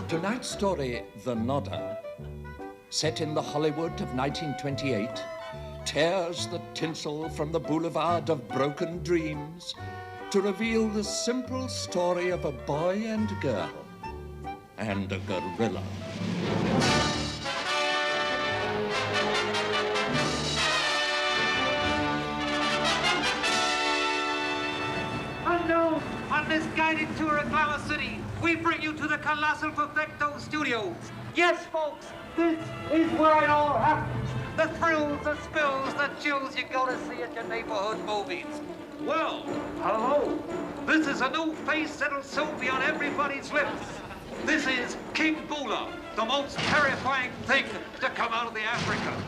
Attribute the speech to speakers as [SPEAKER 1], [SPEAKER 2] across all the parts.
[SPEAKER 1] Tonight's story, The Nodder, set in the Hollywood of 1928, tears the tinsel from the boulevard of broken dreams to reveal the simple story of a boy and girl and a gorilla.
[SPEAKER 2] Unknown, on this guided tour of Glamour City, we bring you to the Colossal Perfecto Studios. Yes, folks, this is where it all happens. The thrills, the spills, the chills you go to see at your neighborhood movies. Well, hello. This is a new face that'll soon be on everybody's lips. This is King Bula, the most terrifying thing to come out of the Africa,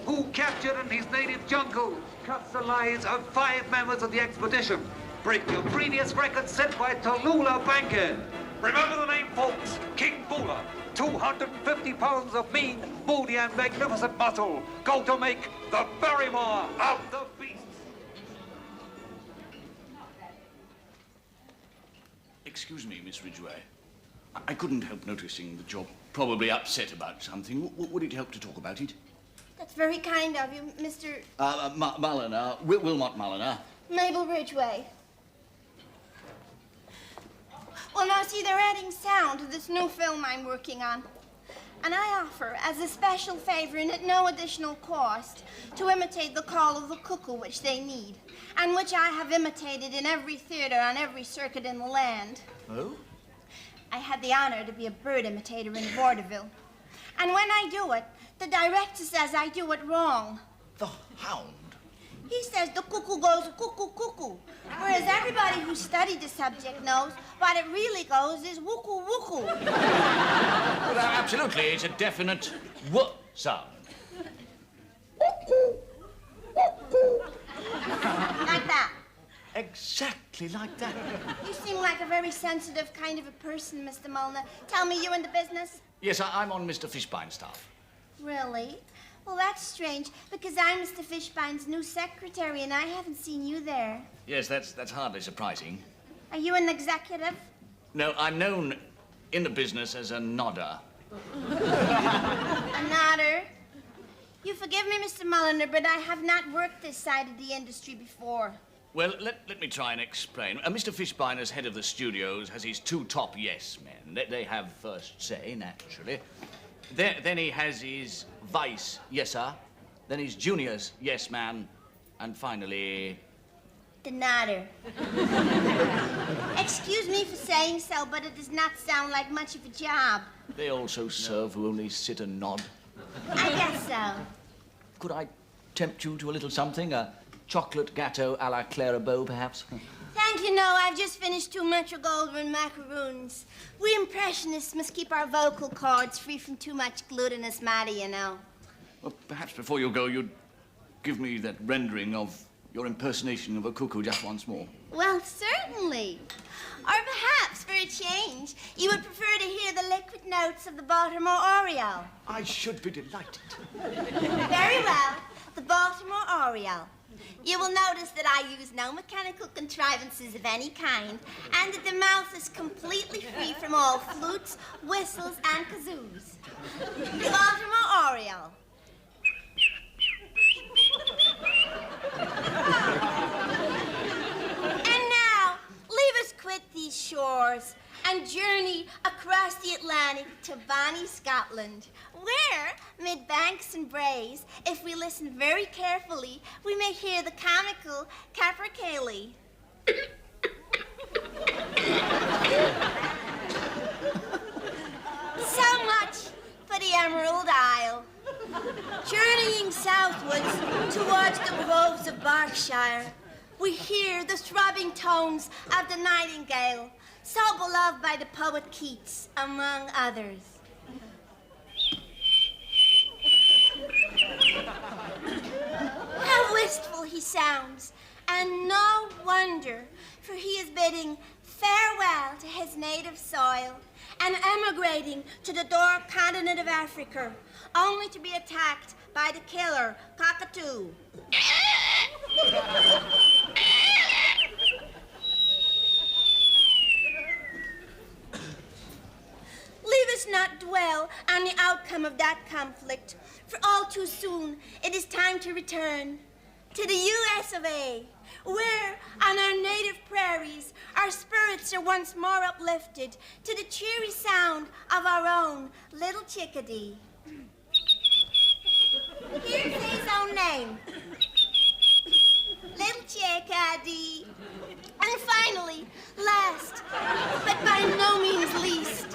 [SPEAKER 2] who captured in his native jungle cuts the lives of 5 members of the expedition. Break your previous record set by Tallulah Bankhead. Remember the name, folks, King Bula. 250 pounds of mean, moody, and magnificent muscle go to make the Barrymore of the beasts.
[SPEAKER 3] Excuse me, Miss Ridgway. I couldn't help noticing that you're probably upset about something. Would it help to talk about it?
[SPEAKER 4] That's very kind of you, Mr.
[SPEAKER 3] Mulliner, Wilmot Mulliner.
[SPEAKER 4] Mabel Ridgway. Well, now, see, they're adding sound to this new film I'm working on. And I offer, as a special favor and at no additional cost, to imitate the call of the cuckoo which they need, and which I have imitated in every theater on every circuit in the land.
[SPEAKER 3] Oh?
[SPEAKER 4] I had the honor to be a bird imitator in vaudeville. And when I do it, the director says I do it wrong.
[SPEAKER 3] The hound?
[SPEAKER 4] He says the cuckoo goes cuckoo, cuckoo. Whereas everybody who studied the subject knows what it really goes is woockoo, woockoo.
[SPEAKER 3] Well, absolutely. It's a definite w sound.
[SPEAKER 4] Like that.
[SPEAKER 3] Exactly like that.
[SPEAKER 4] You seem like a very sensitive kind of a person, Mr. Mulliner. Tell me, you in the business?
[SPEAKER 3] Yes, I'm on Mr. Fishbine's staff.
[SPEAKER 4] Really? Well, that's strange, because I'm Mr. Fishbine's new secretary, and I haven't seen you there.
[SPEAKER 3] Yes, that's hardly surprising.
[SPEAKER 4] Are you an executive?
[SPEAKER 3] No, I'm known in the business as a nodder.
[SPEAKER 4] A nodder? You forgive me, Mr. Mulliner, but I have not worked this side of the industry before.
[SPEAKER 3] Well, let me try and explain. Mr. Fishbine, as head of the studios, has his 2 top yes men. They have first say, naturally. Then he has his vice, yes, sir. Then his juniors, yes, ma'am. And finally...
[SPEAKER 4] The nodder. Excuse me for saying so, but it does not sound like much of a job.
[SPEAKER 3] They also serve who only sit and nod.
[SPEAKER 4] I guess so.
[SPEAKER 3] Could I tempt you to a little something? A chocolate gâteau à la Clairabeau, perhaps?
[SPEAKER 4] Thank you, no. I've just finished 2 Metro-Goldwyn macaroons. We Impressionists must keep our vocal cords free from too much glutinous matter, you know.
[SPEAKER 3] Well, perhaps before you go, you'd give me that rendering of your impersonation of a cuckoo just once more.
[SPEAKER 4] Well, certainly. Or perhaps, for a change, you would prefer to hear the liquid notes of the Baltimore Oriole.
[SPEAKER 3] I should be delighted.
[SPEAKER 4] Very well. The Baltimore Oriole. You will notice that I use no mechanical contrivances of any kind, and that the mouth is completely free from all flutes, whistles, and kazoos. The Baltimore Oriole. And now, leave us quit these shores and journey across the Atlantic to Bonnie, Scotland, where, mid banks and braes, if we listen very carefully, we may hear the comical capercaillie. So much for the Emerald Isle. Journeying southwards towards the groves of Berkshire, we hear the throbbing tones of the nightingale, so beloved by the poet Keats, among others. How wistful he sounds, and no wonder, for he is bidding farewell to his native soil and emigrating to the dark continent of Africa, only to be attacked by the killer cockatoo. Leave us not dwell on the outcome of that conflict, for all too soon it is time to return to the U.S. of A., where, on our native prairies, our spirits are once more uplifted to the cheery sound of our own little chickadee. Here's his own name. Little chickadee. And finally, last, but by no means least,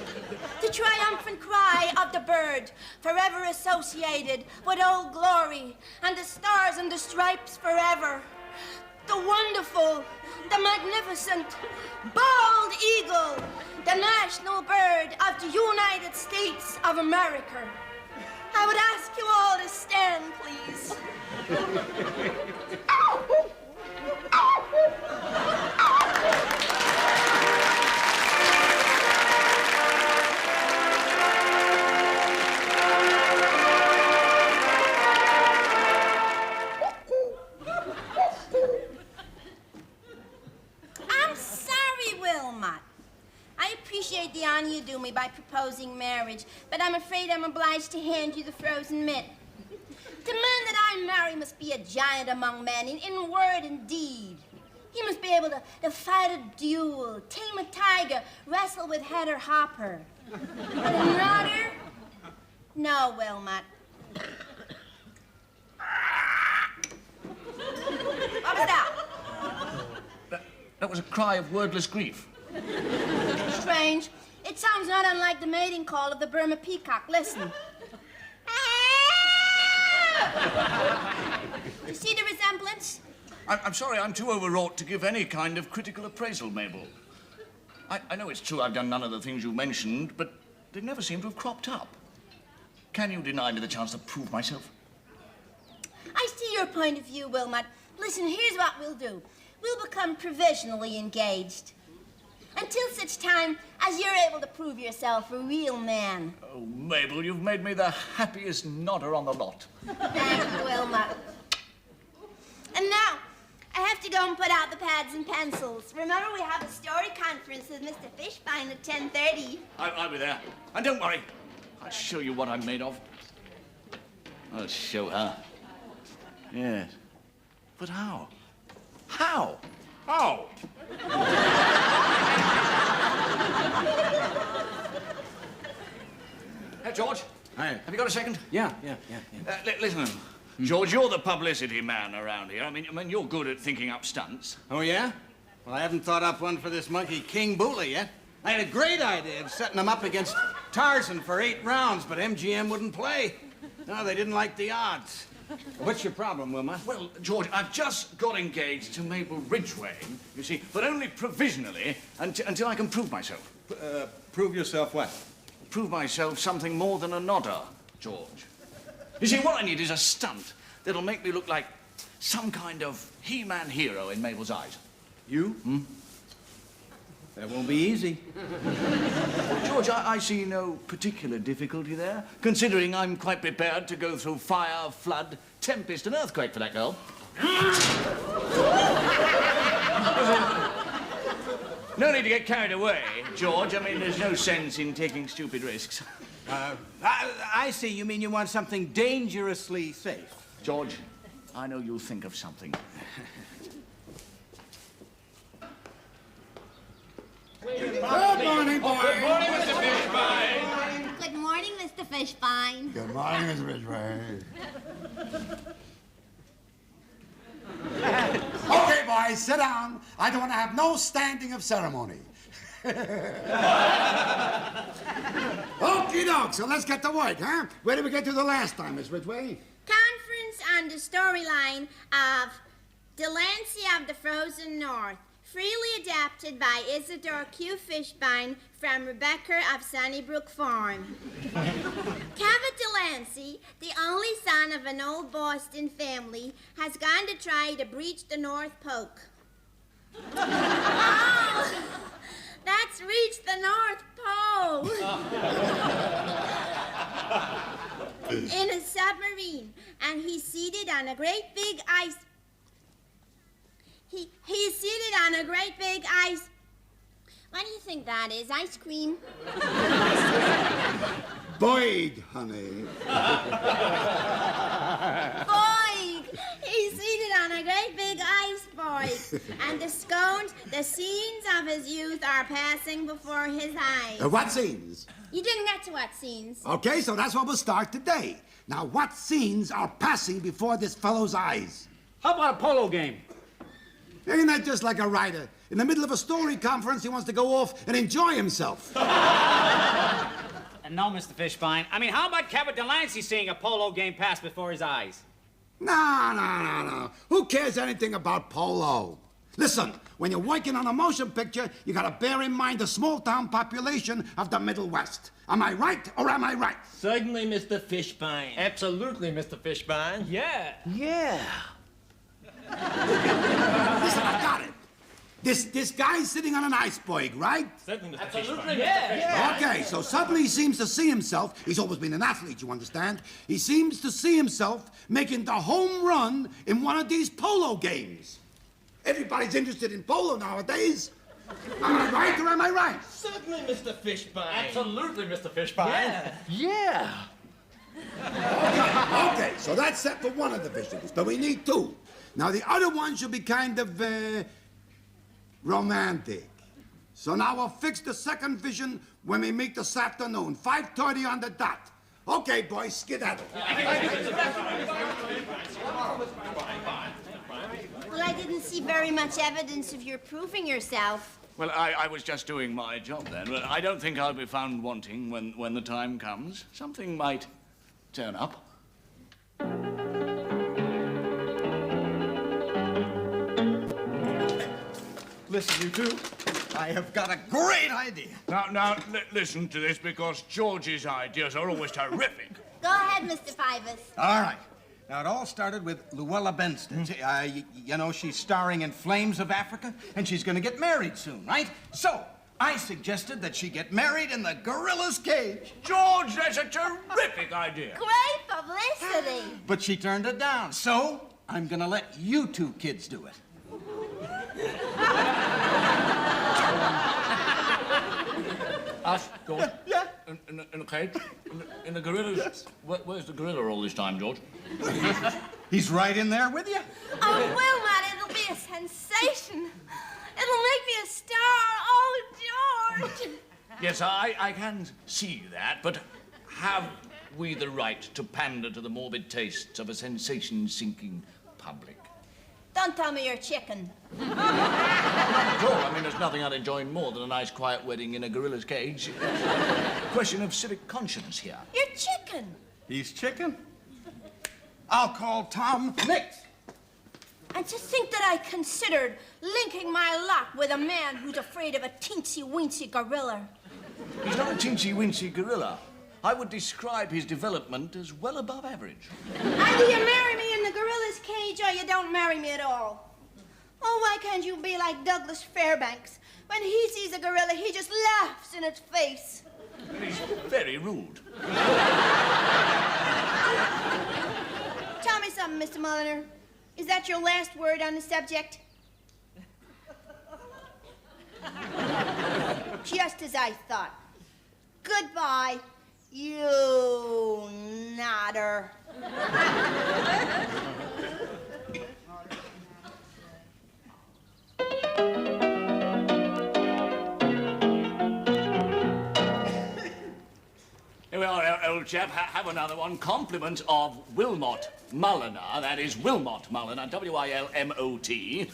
[SPEAKER 4] the triumphant cry of the bird, forever associated with Old Glory and the stars and the stripes forever. The wonderful, the magnificent, bald eagle, the national bird of the United States of America. I would ask you all to stand, please. I'm sorry, Wilmot. I appreciate the honor you do me by proposing marriage, but I'm afraid I'm obliged to hand you the frozen mitt. The man that I marry must be a giant among men in word and deed. He must be able to fight a duel, tame a tiger, wrestle with Heather Hopper. But another? No, Wilmot. What was that?
[SPEAKER 3] That was a cry of wordless grief.
[SPEAKER 4] Strange. It sounds not unlike the mating call of the Burma peacock. Listen. You see the resemblance?
[SPEAKER 3] I'm sorry, I'm too overwrought to give any kind of critical appraisal, Mabel. I know it's true I've done none of the things you mentioned, but they never seem to have cropped up. Can you deny me the chance to prove myself?
[SPEAKER 4] I see your point of view, Wilmot. Listen, here's what we'll do. We'll become provisionally engaged. Until such time as you're able to prove yourself a real man.
[SPEAKER 3] Oh, Mabel, you've made me the happiest nodder on the lot.
[SPEAKER 4] Thank you, Wilmot. And now, I have to go and put out the pads and pencils. Remember, we have a story conference with Mr. Fishbein at 10:30.
[SPEAKER 3] I'll be there. And don't worry, I'll show you what I'm made of. I'll show her. Yes. But how? How? How? Hey, George.
[SPEAKER 5] Hi.
[SPEAKER 3] Have you got a second?
[SPEAKER 5] Yeah.
[SPEAKER 3] Listen, George, you're the publicity man around here. I mean, you're good at thinking up stunts.
[SPEAKER 5] Oh, yeah? Well, I haven't thought up one for this monkey King Boola yet. I had a great idea of setting him up against Tarzan for 8 rounds, but MGM wouldn't play. No, they didn't like the odds. What's your problem, Wilma?
[SPEAKER 3] Well, George, I've just got engaged to Mabel Ridgway, you see, but only provisionally until I can prove myself.
[SPEAKER 5] Prove yourself what?
[SPEAKER 3] Prove myself something more than a nodder, George. You see, what I need is a stunt that'll make me look like some kind of He-Man hero in Mabel's eyes.
[SPEAKER 5] You?
[SPEAKER 3] Hmm?
[SPEAKER 5] That won't be easy.
[SPEAKER 3] George, I see no particular difficulty there, considering I'm quite prepared to go through fire, flood, tempest, and earthquake for that girl. No need to get carried away, George. I mean, there's no sense in taking stupid risks.
[SPEAKER 5] I see. You mean you want something dangerously safe?
[SPEAKER 3] George, I know you'll think of something.
[SPEAKER 6] Good morning, boys.
[SPEAKER 3] Good morning, Mr. Fishbein.
[SPEAKER 4] Good morning, Mr. Fishbein.
[SPEAKER 6] Good morning, Miss Ridgway. Okay, boys, sit down. I don't want to have no standing of ceremony. Okie doke, so let's get to work, huh? Where did we get to the last time, Miss Ridgway?
[SPEAKER 4] Conference on the storyline of Delancey of the Frozen North, freely adapted by Isidore Q. Fishbein from Rebecca of Sunnybrook Farm. Cabot Delancey, the only son of an old Boston family, has gone to try to breach the North Poke. Oh, that's reach the North Pole. In a submarine, and he's seated on a great big ice. He's seated on a great big ice. What do you think that is? Ice cream?
[SPEAKER 6] Boyd, honey.
[SPEAKER 4] Boyd! He's seated on a great big iceberg, and the scenes of his youth are passing before his eyes.
[SPEAKER 6] What scenes?
[SPEAKER 4] You didn't get to what scenes.
[SPEAKER 6] Okay, so that's what we'll start today. Now, what scenes are passing before this fellow's eyes?
[SPEAKER 7] How about a polo game?
[SPEAKER 6] Ain't that just like a writer? In the middle of a story conference, he wants to go off and enjoy himself.
[SPEAKER 7] No, Mr. Fishbein. I mean, how about Cabot Delancey seeing a polo game pass before his eyes?
[SPEAKER 6] No. Who cares anything about polo? Listen, when you're working on a motion picture, you gotta bear in mind the small-town population of the Middle West. Am I right or am I right?
[SPEAKER 8] Certainly, Mr. Fishbein. Absolutely, Mr. Fishbein.
[SPEAKER 7] Yeah.
[SPEAKER 6] Listen, I got it. This guy's sitting on an iceberg, right?
[SPEAKER 8] Certainly, Mr.
[SPEAKER 7] Absolutely,
[SPEAKER 8] Fishbein.
[SPEAKER 7] yeah.
[SPEAKER 6] Okay, so suddenly he seems to see himself. He's always been an athlete, you understand? He seems to see himself making the home run in one of these polo games. Everybody's interested in polo nowadays. Am I right or am I right?
[SPEAKER 8] Certainly, Mr. Fishbein.
[SPEAKER 7] Absolutely, Mr. Fishbein.
[SPEAKER 8] Yeah.
[SPEAKER 6] Okay, so that's set for one of the visions, but we need two. Now, the other one should be kind of, romantic. So now we'll fix the second vision when we meet this afternoon, 5:30 on the dot. Okay, boys, skedaddle.
[SPEAKER 4] Well, I didn't see very much evidence of your proving yourself.
[SPEAKER 3] Well, I was just doing my job then, but I don't think I'll be found wanting when the time comes. Something might turn up.
[SPEAKER 5] Listen, you two, I have got a great idea.
[SPEAKER 3] Now, listen to this, because George's ideas are always terrific.
[SPEAKER 4] Go ahead, Mr. Pybus.
[SPEAKER 5] All right. Now, it all started with Luella Benston. You know, she's starring in Flames of Africa, and she's going to get married soon, right? So, I suggested that she get married in the gorilla's cage.
[SPEAKER 3] George, that's a terrific idea.
[SPEAKER 4] Great publicity.
[SPEAKER 5] But she turned it down. So, I'm going to let you two kids do it.
[SPEAKER 3] Us, George?
[SPEAKER 5] Yeah.
[SPEAKER 3] In the cage? In the gorillas? Where's the gorilla all this time, George?
[SPEAKER 5] He's right in there with you.
[SPEAKER 4] Oh, Wilmot, it'll be a sensation. It'll make me a star. Oh, George.
[SPEAKER 3] Yes, I can see that, but have we the right to pander to the morbid tastes of a sensation-seeking public?
[SPEAKER 4] Don't tell me you're chicken.
[SPEAKER 3] George, I mean, there's nothing I'd enjoy more than a nice, quiet wedding in a gorilla's cage. Question of civic conscience here.
[SPEAKER 4] You're chicken.
[SPEAKER 5] He's chicken. I'll call Tom next.
[SPEAKER 4] And to think that I considered linking my lot with a man who's afraid of a teensy-weensy gorilla.
[SPEAKER 3] He's not a teensy-weensy gorilla. I would describe his development as well above average.
[SPEAKER 4] Either you marry me in the gorilla's cage or you don't marry me at all. Oh, why can't you be like Douglas Fairbanks? When he sees a gorilla, he just laughs in its face.
[SPEAKER 3] He's very rude.
[SPEAKER 4] Tell me something, Mr. Mulliner. Is that your last word on the subject? Just as I thought. Goodbye, you nodder.
[SPEAKER 3] Well, old chap, have another one. Compliment of Wilmot Mulliner. That is Wilmot Mulliner, W-I-L-M-O-T.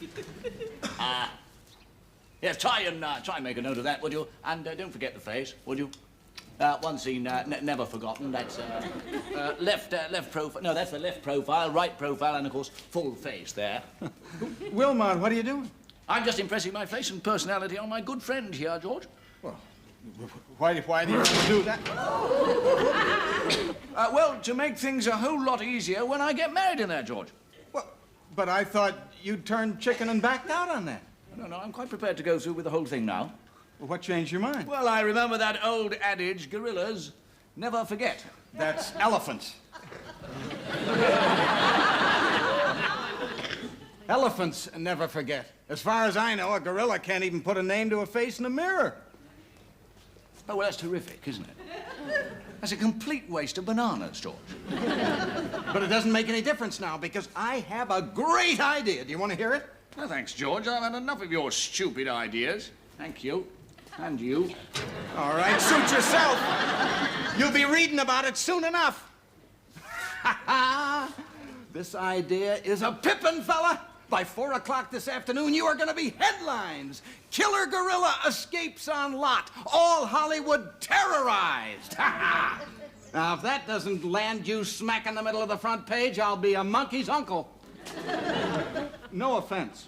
[SPEAKER 3] Yes, try and make a note of that, would you? And don't forget the face, would you? One scene never forgotten. That's left profile. No, that's the left profile, right profile, and of course full face there.
[SPEAKER 5] Wilmot, what are you doing?
[SPEAKER 3] I'm just impressing my face and personality on my good friend here, George.
[SPEAKER 5] Well, why do you want to do that?
[SPEAKER 3] Well, to make things a whole lot easier when I get married in there, George.
[SPEAKER 5] Well, but I thought you'd turned chicken and backed out on that.
[SPEAKER 3] No, I'm quite prepared to go through with the whole thing now.
[SPEAKER 5] Well, what changed your mind?
[SPEAKER 3] Well, I remember that old adage, gorillas never forget.
[SPEAKER 5] That's elephants. Elephants never forget. As far as I know, a gorilla can't even put a name to a face in a mirror.
[SPEAKER 3] Oh, well, that's terrific, isn't it? That's a complete waste of bananas, George.
[SPEAKER 5] But it doesn't make any difference now, because I have a great idea. Do you want to hear it?
[SPEAKER 3] No, thanks, George. I've had enough of your stupid ideas. Thank you. And you.
[SPEAKER 5] All right, suit yourself. You'll be reading about it soon enough. This idea is a pippin', fella. By 4 o'clock this afternoon, you are going to be headlines. Killer gorilla escapes on lot. All Hollywood terrorized. Now, if that doesn't land you smack in the middle of the front page, I'll be a monkey's uncle. No offense.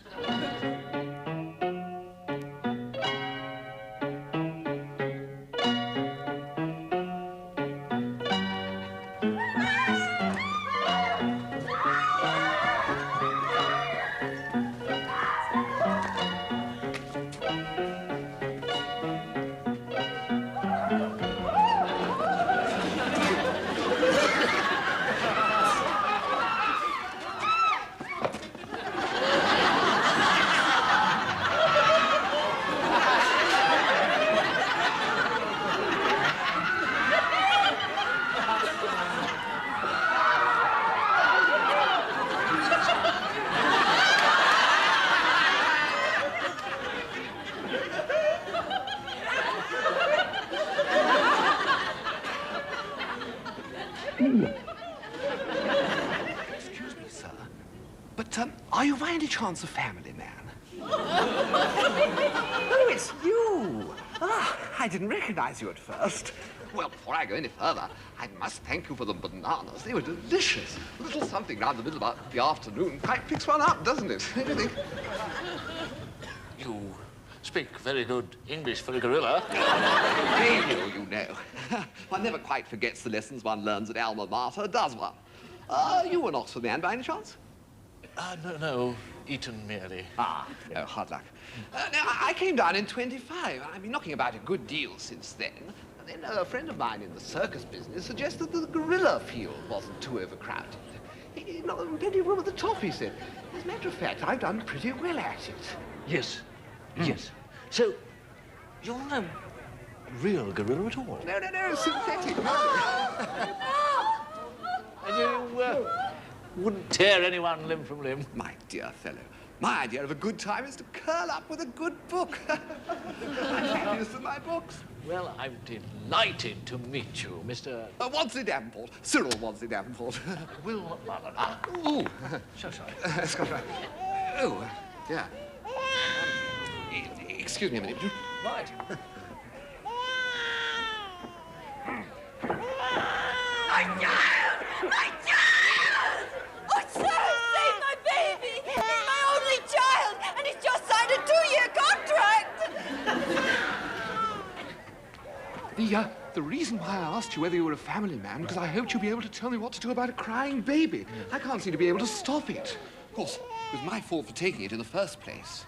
[SPEAKER 9] Excuse me, sir, but are you by any chance a family man? Oh, it's you! Ah, I didn't recognize you at first. Well, before I go any further, I must thank you for the bananas. They were delicious. A little something round the middle about the afternoon quite picks one up, doesn't it? Don't you think?
[SPEAKER 10] You speak very good English for a gorilla.
[SPEAKER 9] You know. One never quite forgets the lessons one learns at alma mater, does one? You were an Oxford man by any chance?
[SPEAKER 10] No, Eton merely.
[SPEAKER 9] Oh, hard luck. Now, I came down in 25. I've been knocking about a good deal since then. And then a friend of mine in the circus business suggested that the gorilla field wasn't too overcrowded. Plenty of room at the top, he said. As a matter of fact, I've done pretty well at it.
[SPEAKER 10] Yes. Yes. So, you're not a real gorilla at all?
[SPEAKER 9] No, synthetic.
[SPEAKER 10] And you wouldn't tear anyone limb from limb?
[SPEAKER 9] My dear fellow, my idea of a good time is to curl up with a good book. I'm happiest with my books.
[SPEAKER 10] Well, I'm delighted to meet you, Mr.
[SPEAKER 9] Wansley Davenport. Cyril Wansley Davenport.
[SPEAKER 10] Will Mullen.
[SPEAKER 9] Ooh.
[SPEAKER 10] So sorry.
[SPEAKER 9] Scott, right. Oh, yeah. Excuse me a minute.
[SPEAKER 10] Right.
[SPEAKER 11] My child! Oh, sir, save my baby! He's my only child, and he's just signed a 2-year contract!
[SPEAKER 9] The reason why I asked you whether you were a family man, because I hoped you'd be able to tell me what to do about a crying baby. I can't seem to be able to stop it. Of course, it was my fault for taking it in the first place.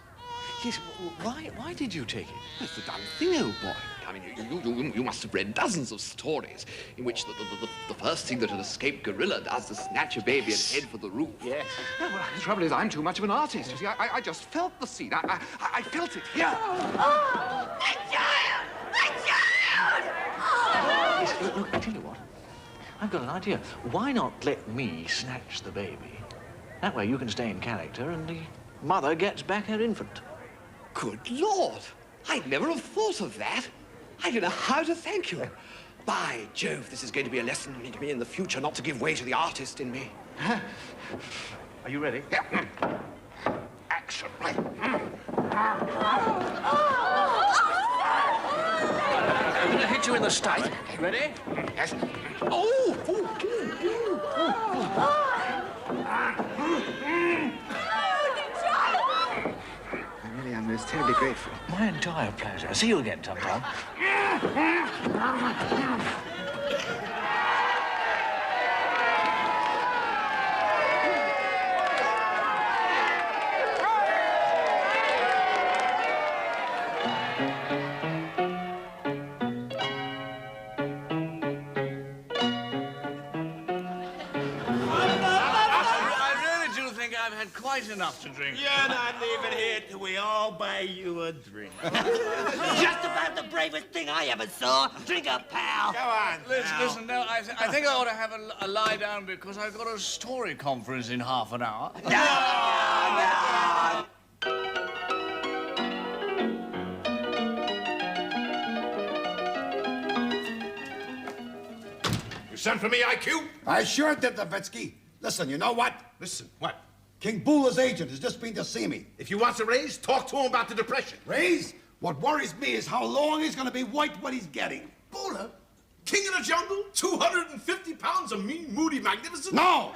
[SPEAKER 10] Yes, why did you take it?
[SPEAKER 9] It's the damn thing, old boy. I mean, you must have read dozens of stories in which the first thing that an escaped gorilla does is snatch a baby and head for the roof.
[SPEAKER 10] Yes.
[SPEAKER 9] Yeah, well, the trouble is, I'm too much of an artist. You see, I just felt the scene. I felt it here.
[SPEAKER 11] Oh, my child! My child! Oh.
[SPEAKER 10] Yes, look, I tell you what. I've got an idea. Why not let me snatch the baby? That way you can stay in character and the mother gets back her infant.
[SPEAKER 9] Good Lord! I'd never have thought of that. I don't know how to thank you. By Jove, this is going to be a lesson to me in the future not to give way to the artist in me.
[SPEAKER 10] Are you ready?
[SPEAKER 9] Yeah. Action. Right.
[SPEAKER 10] I'm going to hit you in the stomach. Ready?
[SPEAKER 9] Yes. Oh! most terribly grateful.
[SPEAKER 10] My entire pleasure. See you again sometime.
[SPEAKER 3] Quite enough to drink.
[SPEAKER 8] You're not leaving here till we all buy you a drink.
[SPEAKER 12] Just about the bravest thing I ever saw. Drink up, pal.
[SPEAKER 8] Go on.
[SPEAKER 3] Listen, no, I think I ought to have a lie down because I've got a story conference in half an hour.
[SPEAKER 12] No.
[SPEAKER 6] You sent for me, IQ? I sure did, Davitsky. Listen, you know what?
[SPEAKER 13] Listen, what?
[SPEAKER 6] King Bula's agent has just been to see me.
[SPEAKER 13] If he wants a raise, talk to him about the depression.
[SPEAKER 6] Raise? What worries me is how long he's gonna be white what he's getting.
[SPEAKER 13] Bula? King of the jungle? 250 pounds of mean, moody, magnificent?
[SPEAKER 6] No!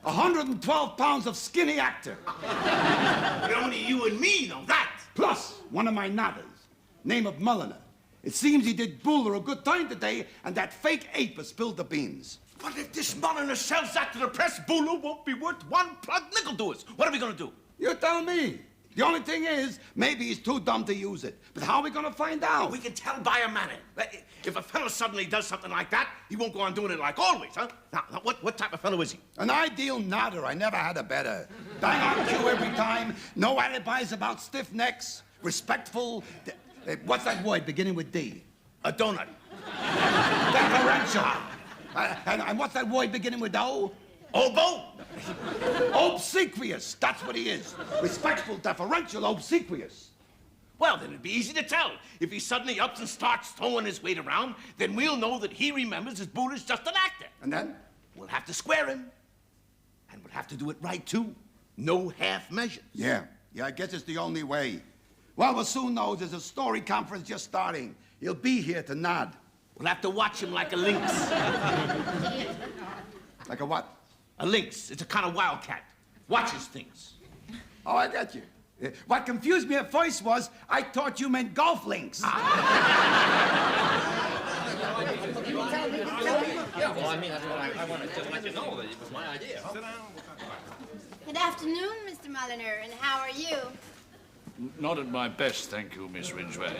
[SPEAKER 6] 112 pounds of skinny actor.
[SPEAKER 13] But only you and me know that.
[SPEAKER 6] Plus, one of my nodders, name of Mulliner. It seems he did Bula a good time today, and that fake ape has spilled the beans.
[SPEAKER 13] But if this Mulliner sells that to the press, Bula won't be worth one plug nickel to us. What are we gonna do?
[SPEAKER 6] You tell me. The only thing is, maybe he's too dumb to use it. But how are we gonna find out?
[SPEAKER 13] We can tell by a manner. If a fellow suddenly does something like that, he won't go on doing it like always, huh? Now what type of fellow is he?
[SPEAKER 6] An ideal nodder. I never had a better. Bang on cue every time. No alibis about stiff necks. Respectful. What's that word beginning with D?
[SPEAKER 13] A donut.
[SPEAKER 6] Deferential. And what's that word beginning with O?
[SPEAKER 13] Oboe?
[SPEAKER 6] Obsequious. That's what he is. Respectful, deferential, obsequious.
[SPEAKER 13] Well, then it'd be easy to tell. If he suddenly ups and starts throwing his weight around, then we'll know that he remembers his Bula's just an actor.
[SPEAKER 6] And then?
[SPEAKER 13] We'll have to square him. And we'll have to do it right, too. No half measures.
[SPEAKER 6] Yeah, I guess it's the only way. Well, we'll soon know there's a story conference just starting. He'll be here to nod.
[SPEAKER 13] We'll have to watch him like a lynx.
[SPEAKER 6] Like a what?
[SPEAKER 13] A lynx. It's a kind of wildcat. Watches things.
[SPEAKER 6] Oh, I got you. What confused me at first was I thought you meant golf links.
[SPEAKER 8] Yeah, well, I mean, I want to just let you know that it was my idea. Sit down.
[SPEAKER 4] Good afternoon, Mr. Mulliner, and how are you?
[SPEAKER 3] Not at my best, thank you, Miss Ridgway.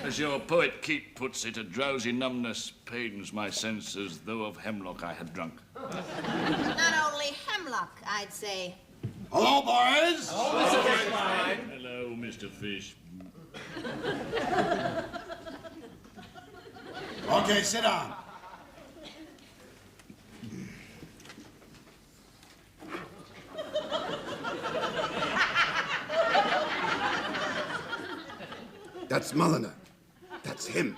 [SPEAKER 3] As your poet Keats puts it, a drowsy numbness pains my senses, though of hemlock I had drunk.
[SPEAKER 4] Not only hemlock, I'd say.
[SPEAKER 6] Hello, boys.
[SPEAKER 8] Hello, Mr. Fishbine.
[SPEAKER 3] Hello, Mr. Fish.
[SPEAKER 6] Okay, sit down. That's Mulliner. That's him.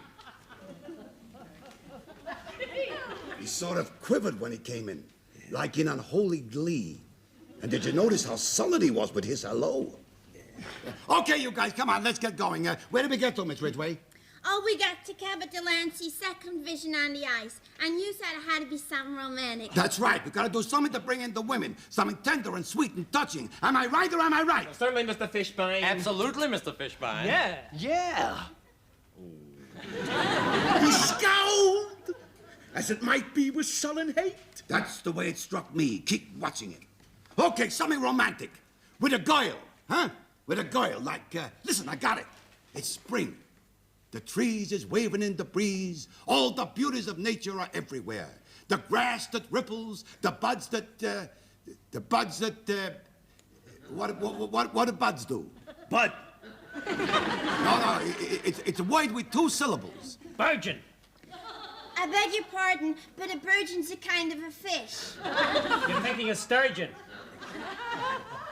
[SPEAKER 6] He sort of quivered when he came in, like in unholy glee. And did you notice how sullen he was with his hello? Okay, you guys, come on, let's get going. Where did we get to, Miss Ridgway?
[SPEAKER 4] Oh, we got to Cabot Delancey's second vision on the ice, and you said it had to be something romantic.
[SPEAKER 6] That's right. We gotta do something to bring in the women. Something tender and sweet and touching. Am I right or am I right?
[SPEAKER 8] Certainly, Mr. Fishbine. Absolutely, Mr. Fishbine.
[SPEAKER 7] Yeah.
[SPEAKER 9] Yeah.
[SPEAKER 13] He scowled, as it might be with sullen hate.
[SPEAKER 6] That's the way it struck me. Keep watching it. Okay, something romantic. With a girl, huh? With a girl, like, listen, I got it. It's spring. The trees is waving in the breeze. All the beauties of nature are everywhere. The grass that ripples, the buds that, what do buds do?
[SPEAKER 13] Bud.
[SPEAKER 6] No, it's a word with two syllables.
[SPEAKER 7] Virgin.
[SPEAKER 4] I beg your pardon, but a virgin's a kind of a fish.
[SPEAKER 7] You're thinking of sturgeon.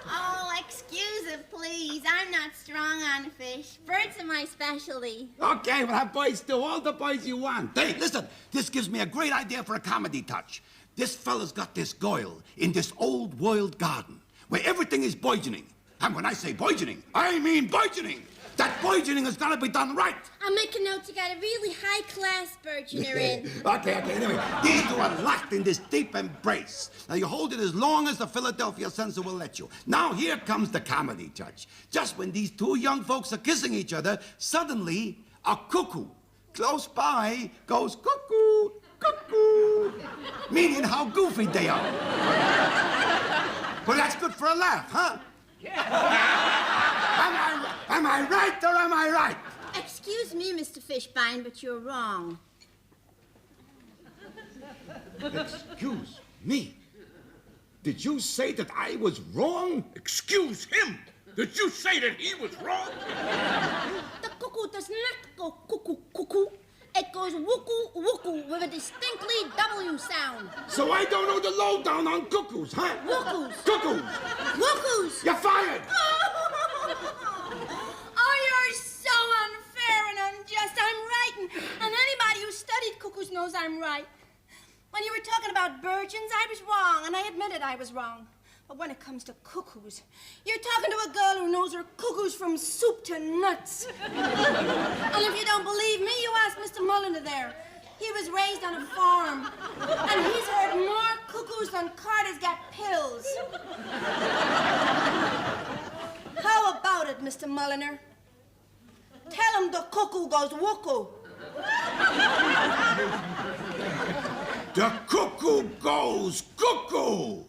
[SPEAKER 4] Oh, excuse it, please. I'm not strong on fish. Birds are my specialty.
[SPEAKER 6] Okay, we'll have boys do all the boys you want. Hey, listen, this gives me a great idea for a comedy touch. This fella's got this girl in this old world garden where everything is burgeoning. And when I say burgeoning, I mean burgeoning. That burgeoning has got to be done right.
[SPEAKER 4] I'll make a note you got a really high-class burgeoner in.
[SPEAKER 6] Okay. Anyway, these two are locked in this deep embrace. Now, you hold it as long as the Philadelphia censor will let you. Now, here comes the comedy, Judge. Just when these two young folks are kissing each other, suddenly a cuckoo close by goes cuckoo, cuckoo, meaning how goofy they are. Well, that's good for a laugh, huh? Am I right or am I right?
[SPEAKER 4] Excuse me, Mr. Fishbein, but you're wrong.
[SPEAKER 6] Excuse me? Did you say that I was wrong?
[SPEAKER 13] Excuse him. Did you say that he was wrong?
[SPEAKER 4] The cuckoo does not go cuckoo, cuckoo. It goes woockoo, woockoo with a distinctly W sound.
[SPEAKER 6] So I don't know the lowdown on cuckoos, huh?
[SPEAKER 4] Wookooos.
[SPEAKER 6] Cuckoos.
[SPEAKER 4] Wookooos.
[SPEAKER 6] You're fired.
[SPEAKER 4] Oh, you're so unfair and unjust. I'm right, and anybody who studied cuckoos knows I'm right. When you were talking about virgins, I was wrong, and I admitted I was wrong. But when it comes to cuckoos, you're talking to a girl who knows her cuckoos from soup to nuts. And if you don't believe me, you ask Mr. Mulliner there. He was raised on a farm, and he's heard more cuckoos than Carter's got pills. How about it, Mr. Mulliner? Tell him the cuckoo goes woockoo.
[SPEAKER 6] The cuckoo goes cuckoo.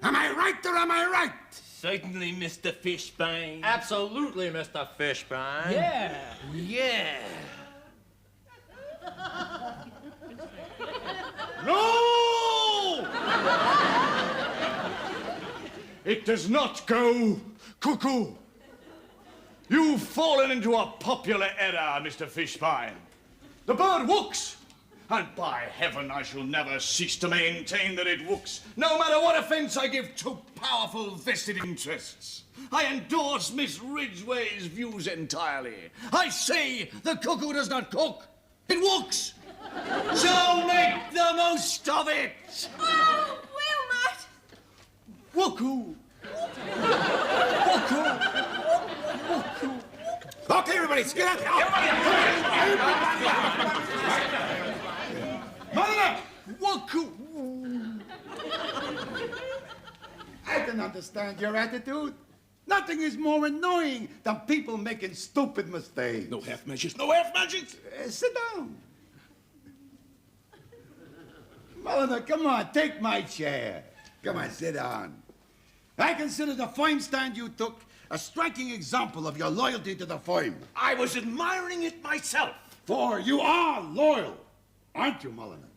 [SPEAKER 6] Am I right or am I right?
[SPEAKER 8] Certainly, Mr. Fishbein.
[SPEAKER 7] Absolutely, Mr. Fishbein.
[SPEAKER 8] Yeah.
[SPEAKER 3] No! It does not go cuckoo. You've fallen into a popular error, Mr. Fishbein. The bird whooks. And by heaven, I shall never cease to maintain that it whooks, no matter what offense I give to powerful vested interests. I endorse Miss Ridgway's views entirely. I say the cuckoo does not cook, it whooks. So make the most of it.
[SPEAKER 4] Oh, Wilmot!
[SPEAKER 3] Whookoo. Whookoo. Whookoo.
[SPEAKER 6] Okay, everybody, get out. Mulliner!
[SPEAKER 3] Whookoo.
[SPEAKER 6] I can understand your attitude. Nothing is more annoying than people making stupid mistakes.
[SPEAKER 13] No half measures, no half measures.
[SPEAKER 6] Sit down. Mulliner, come on, take my chair. Come on, sit down. I consider the firm stand you took a striking example of your loyalty to the firm.
[SPEAKER 13] I was admiring it myself.
[SPEAKER 6] For you are loyal, aren't you, Mulliner?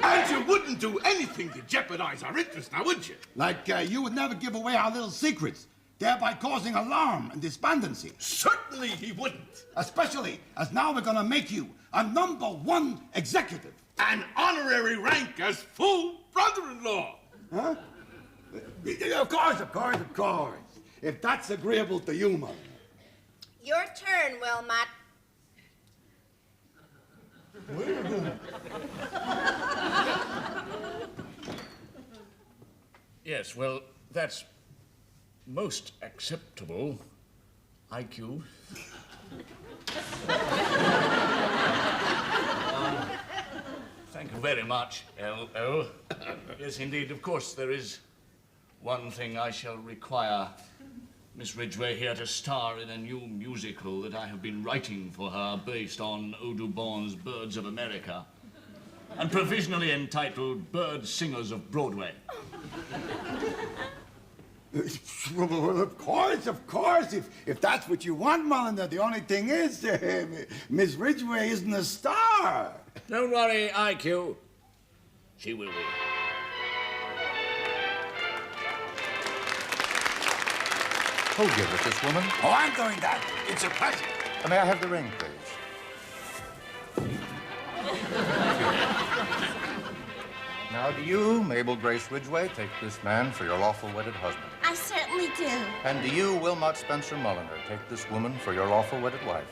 [SPEAKER 13] And you wouldn't do anything to jeopardize our interest, now would you?
[SPEAKER 6] Like you would never give away our little secrets, thereby causing alarm and despondency.
[SPEAKER 13] Certainly he wouldn't.
[SPEAKER 6] Especially as now we're gonna make you a #1 executive.
[SPEAKER 13] An honorary rank as full brother-in-law.
[SPEAKER 6] Huh? Of course. If that's agreeable to you, Mulliner.
[SPEAKER 4] Your turn, Wilmot.
[SPEAKER 3] Yes, well, that's most acceptable. IQ. Thank you very much, L.O. Yes, indeed, of course, there is one thing I shall require Miss Ridgway here to star in a new musical that I have been writing for her based on Audubon's Birds of America and provisionally entitled Bird Singers of Broadway.
[SPEAKER 6] Well, of course. If that's what you want, Mulliner, the only thing is, Miss Ridgway isn't a star.
[SPEAKER 3] Don't worry, IQ. She will be.
[SPEAKER 14] Who'll give it, this woman?
[SPEAKER 6] Oh, I'm doing that. It's a pleasure.
[SPEAKER 14] May I have the ring, please? Now, do you, Mabel Grace Ridgway, take this man for your lawful wedded husband?
[SPEAKER 4] I certainly do.
[SPEAKER 14] And do you, Wilmot Spencer Mulliner, take this woman for your lawful wedded wife?